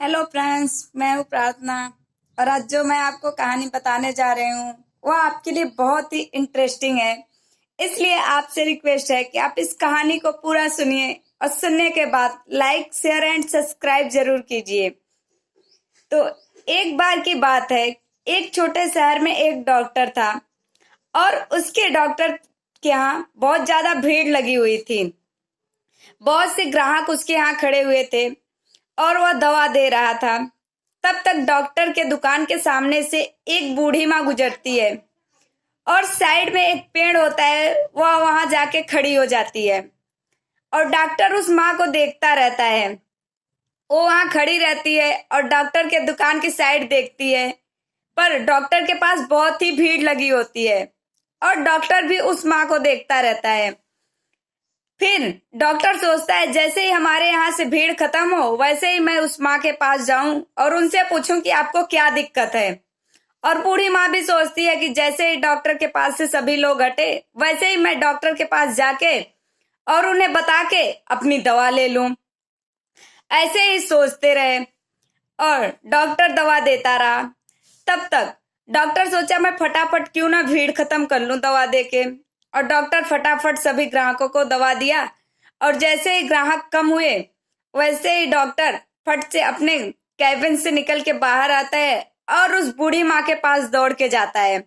Hello friends, मैं हूँ प्रार्थना। और आज जो मैं आपको कहानी बताने जा रही हूँ वो आपके लिए बहुत ही इंटरेस्टिंग है। इसलिए आपसे रिक्वेस्ट है कि आप इस कहानी को पूरा सुनिए और सुनने के बाद लाइक, शेयर एंड सब्सक्राइब जरूर कीजिए। तो एक बार की बात है, एक छोटे शहर में एक डॉक्टर था और उसके डॉक्टर के यहाँ बहुत ज्यादा भीड़ लगी हुई थी। बहुत से ग्राहक उसके यहाँ खड़े हुए थे और वह दवा दे रहा था। तब तक डॉक्टर के दुकान के सामने से एक बूढ़ी माँ गुजरती है और साइड में एक पेड़ होता है, वह वहां जाके खड़ी हो जाती है और डॉक्टर उस माँ को देखता रहता है। वो वहां खड़ी रहती है और डॉक्टर के दुकान की साइड देखती है, पर डॉक्टर के पास बहुत ही भीड़ लगी होती है और डॉक्टर भी उस माँ को देखता रहता है। फिर डॉक्टर सोचता है जैसे ही हमारे यहाँ से भीड़ खत्म हो वैसे ही मैं उस माँ के पास जाऊं और उनसे पूछूं कि आपको क्या दिक्कत है। और बूढ़ी माँ भी सोचती है कि जैसे ही डॉक्टर के पास से सभी लोग हटे वैसे ही मैं डॉक्टर के पास जाके और उन्हें बता के अपनी दवा ले लूं। ऐसे ही सोचते रहे और डॉक्टर दवा देता रहा। तब तक डॉक्टर सोचा मैं फटाफट क्यों ना भीड़ खत्म कर लूं दवा देके, और डॉक्टर फटाफट सभी ग्राहकों को दवा दिया। और जैसे ही ग्राहक कम हुए वैसे ही डॉक्टर फट से अपने कैबिन से निकल के बाहर आता है और उस बूढ़ी माँ के पास दौड़ के जाता है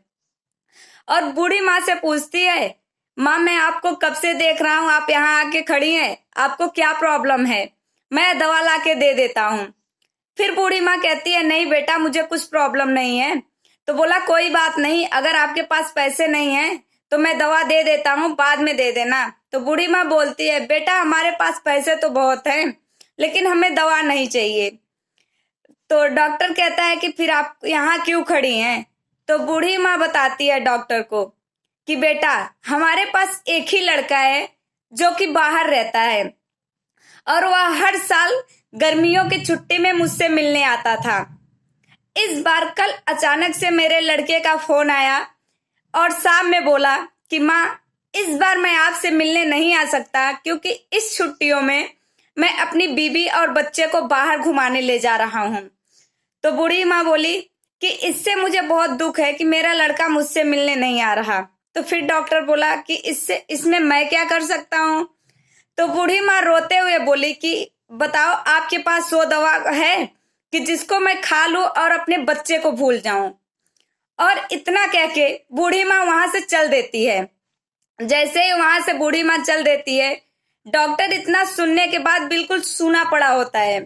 और बूढ़ी माँ से पूछती है, माँ मैं आपको कब से देख रहा हूँ, आप यहाँ आके खड़ी हैं, आपको क्या प्रॉब्लम है, मैं दवा ला के दे देता हूँ। फिर बूढ़ी माँ कहती है, नहीं बेटा मुझे कुछ प्रॉब्लम नहीं है। तो बोला कोई बात नहीं, अगर आपके पास पैसे नहीं है तो मैं दवा दे देता हूँ, बाद में दे देना। तो बूढ़ी माँ बोलती है, बेटा हमारे पास पैसे तो बहुत हैं लेकिन हमें दवा नहीं चाहिए। तो डॉक्टर कहता है कि फिर आप यहाँ क्यों खड़ी हैं। तो बूढ़ी माँ बताती है डॉक्टर को कि बेटा हमारे पास एक ही लड़का है जो कि बाहर रहता है और वह हर साल गर्मियों की छुट्टी में मुझसे मिलने आता था। इस बार कल अचानक से मेरे लड़के का फोन आया और शाम में बोला कि माँ इस बार मैं आपसे मिलने नहीं आ सकता क्योंकि इस छुट्टियों में मैं अपनी बीवी और बच्चे को बाहर घुमाने ले जा रहा हूँ। तो बूढ़ी माँ बोली कि इससे मुझे बहुत दुख है कि मेरा लड़का मुझसे मिलने नहीं आ रहा। तो फिर डॉक्टर बोला कि इसमें मैं क्या कर सकता हूँ। तो बूढ़ी माँ रोते हुए बोली कि बताओ आपके पास वो दवा है कि जिसको मैं खा लूं और अपने बच्चे को भूल जाऊं। और इतना कह के बूढ़ी माँ वहां से चल देती है। जैसे ही वहां से बूढ़ी माँ चल देती है, डॉक्टर इतना सुनने के बाद बिल्कुल सूना पड़ा होता है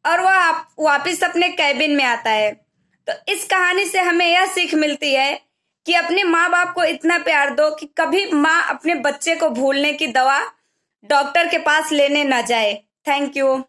और वह वापिस अपने कैबिन में आता है। तो इस कहानी से हमें यह सीख मिलती है कि अपने माँ बाप को इतना प्यार दो कि कभी माँ अपने बच्चे को भूलने की दवा डॉक्टर के पास लेने न जाए। Thank you.